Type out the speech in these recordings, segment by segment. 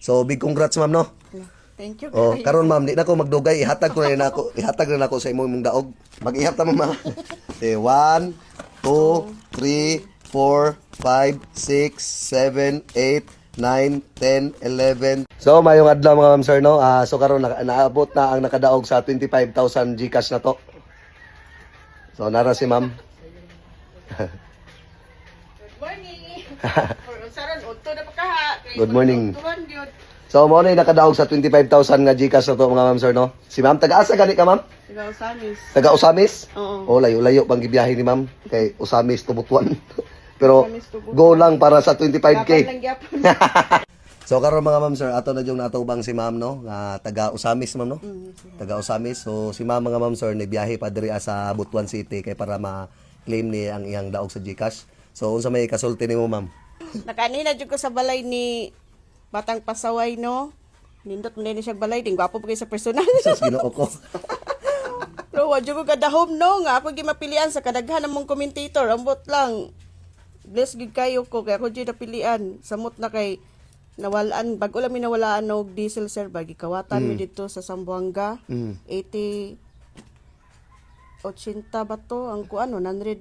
So big congrats ma'am no. Thank you. Oh, karon ma'am, di na ko magdugay, ihatag ko na nako, ihatag na nako sa imong daog. Mag-ihap ta ma'am. Okay, 1 2 3 4 5 6 7 8 9 10 11. So mayong adlaw mga ma'am sir no. So karon naabot na ang nakadaog sa 25,000 GCash na to. So nara si ma'am. Good morning. So mo na nakadaog sa 25,000 nga GCash na to mga ma'am sir no. Si ma'am taga-asa gani ka ma'am? Taga Usamis. Taga Usamis? Oo. Oh, layo-layo pang gibiyahe ni ma'am kay Usamis to Butuan. Pero Usamis to Butuan. go lang para sa 25k. Gapan lang gyapon. So karon mga ma'am sir, ato na yung natubang si ma'am no, nga taga Usamis ma'am no. Taga Usamis. So si ma'am mga ma'am sir ni biyahe pa diri sa Butuan City kay para ma-claim ni ang iyang daog sa GCash. So unsa may kasulti nimo ma'am? Nakanina jud ko sa balay ni Batang Pasaway no. Nindot mo na siya balay, ding gwapo pa kayo sa personal. Sus Ginoo ko. Pero wa jud ko kadahom no nga ako gimapilian sa kadaghan namong commentator, ambot lang. Bless gid kayo ko kay ako jud napilian. Samot na kay nawalaan, bago lang mi nawalaan og diesel sir bagi kawatan mi dito sa Zamboanga. 80 80 ba to ang kuan 100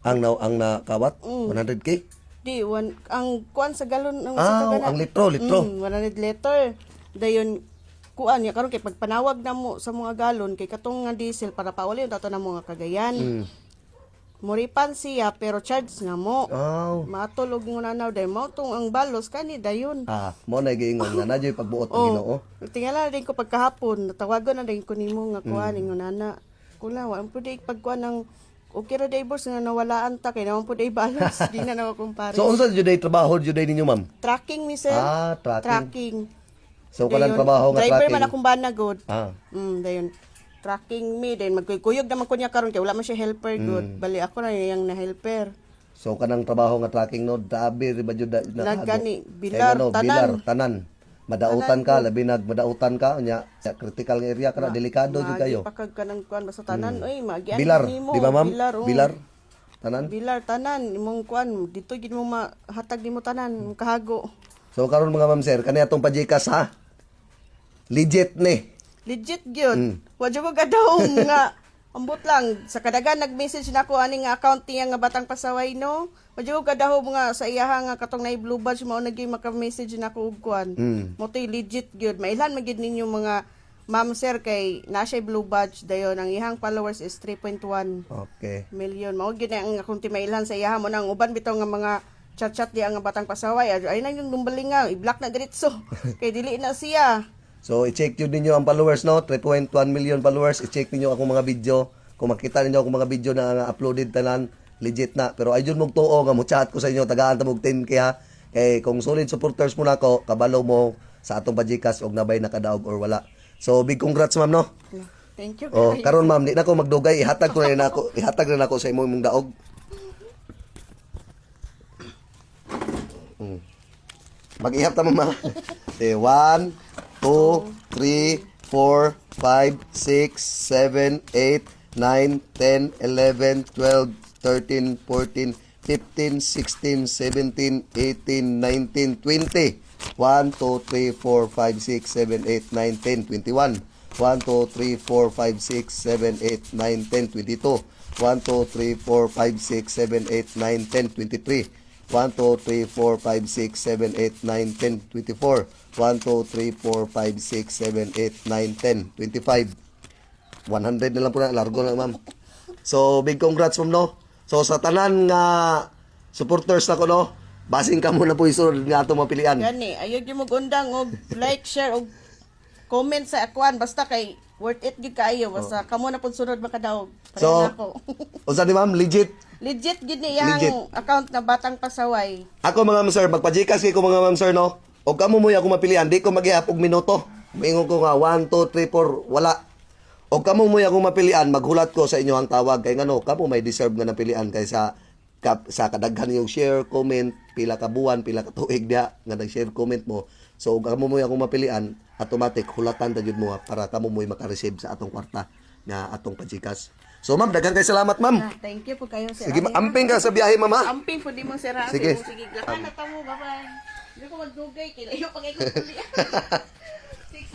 Ang nakawat 100k? di ang kuan sa galon ang sa Ang litro. 100 liter. Dayon kuan ya karon kay pagpanawag na mo sa mga galon kay katong nga diesel para pauli dato na mga kagayan. Moripan siya pero charge nga mo. Oh. Matulog mo nanaw day mo tong ang balos kani dayon. Mo na giingon nga nadyoy pagbuot ng Ginoo. Tingala din ko pagkahapon natawagon na din ko nimo nga kuan ingon nana. Kula wa pud pagkuan ng okay ra day boss nga nawalaan ta kay naman pud ay balos di na nawa kumpare. So unsa jud ay trabaho jud ay ninyo ma'am? Tracking mi sir. Tracking. Tracking. So kanang trabaho nga driver tracking. man akong bana god. Ah. Dayon tracking me then magkuyog naman ko niya karon kay wala man siya helper god. Bali ako na yang na helper. So kanang trabaho nga tracking no, dabi ba jud na Nagani bilar tanan. Madautan ka, labi madautan ka nya sa critical nga area kana delikado jud kayo. Pakag ka ng kuan basta tanan oy magian Bilar, nimo. di ba ma'am? Bilar. Tanan. Bilar tanan imong kuan dito gid mo mahatag nimo tanan kahago. So karon mga ma'am sir, kani atong pajikas ha. Legit ni. Legit gyud. Wa jud ko gadahom nga ambot lang sa kadagan nag-message nako ani nga account niya nga Batang Pasaway no. Wa jud ko gadahom nga sa iyaha nga katong nay blue badge mao naging maka-message nako og kuan. Mo toy legit gyud. Mailan magid ninyo mga ma'am sir kay na siya blue badge dayon ang ihang followers is 3.1 Okay. million. Mao gyud ang akong timailan sa iyaha mo nang uban bitaw nga mga chat-chat di ang Batang Pasaway. Ay nang yung numbaling nga i-block na diretso. Kay dili na siya. So, i-check yun ninyo ang followers, no? 3.1 million followers. I-check ninyo akong mga video. Kung makita ninyo akong mga video na uploaded tanan, legit na. Pero ayun mong tuo nga, mo-chat ko sa inyo, tagaan tamog 10k ha. Kay kung solid supporters mo na ako, kabalo mo sa atong pajikas og nabay nakadaog or wala. So, big congrats ma'am, no? Thank you. Oh, karon ma'am, di na ko magdugay, ihatag ko na nako, ihatag na nako sa imong daog. Mag-ihap ta mama. 1 2 3 4 5 6 7 8 9 10 11 12 13 14 15 16 17 18 19 20 1 2 3 4 5 6 7 8 9 10 21 1 2 3 4 5 6 7 8 9 10 22 1 2 3 4 5 6 7 8 9 10 23 1 2 3 4 5 6 7 8 9 10 24 1 2 3 4 5 6 7 8 9 10 25 100 na lang po na largo na ma'am. So big congrats ma'am no. So sa tanan nga supporters nako no, basing ka muna po isunod nga atong mapilian. Gani, ayog yung magundang og like, share og comment sa akuan basta kay worth it gid kaayo basta kamo na pud sunod makadaog. So, ako. Unsa ni ma'am, legit? Legit gid ni yang account na Batang Pasaway. Ako mga ma'am sir, magpajikas kay ko mga ma'am sir no. Og kamo mo ako mapilian, di ko magihap og minuto. Moingon ko nga 1 2 3 4 wala. Og kamo mo ako mapilian, maghulat ko sa inyo ang tawag kay ngano, kamo may deserve nga napilian kaysa sa kadaghan yung share, comment, pila ka buwan, pila ka tuig dia nga nag-share comment mo. So og kamo mo ako mapilian, automatic hulatan ta jud mo para kamo mo maka-receive sa atong kwarta nga atong pajikas. So ma'am, daghan kay salamat ma'am. Thank you po kayo sir. Sige, amping ka sa biyahe ma'am ha. Amping po di mo sir. Sige. Sige, lakan na ta mo. Bye-bye. Hindi ko magdugay, kailayo pag ikot uli.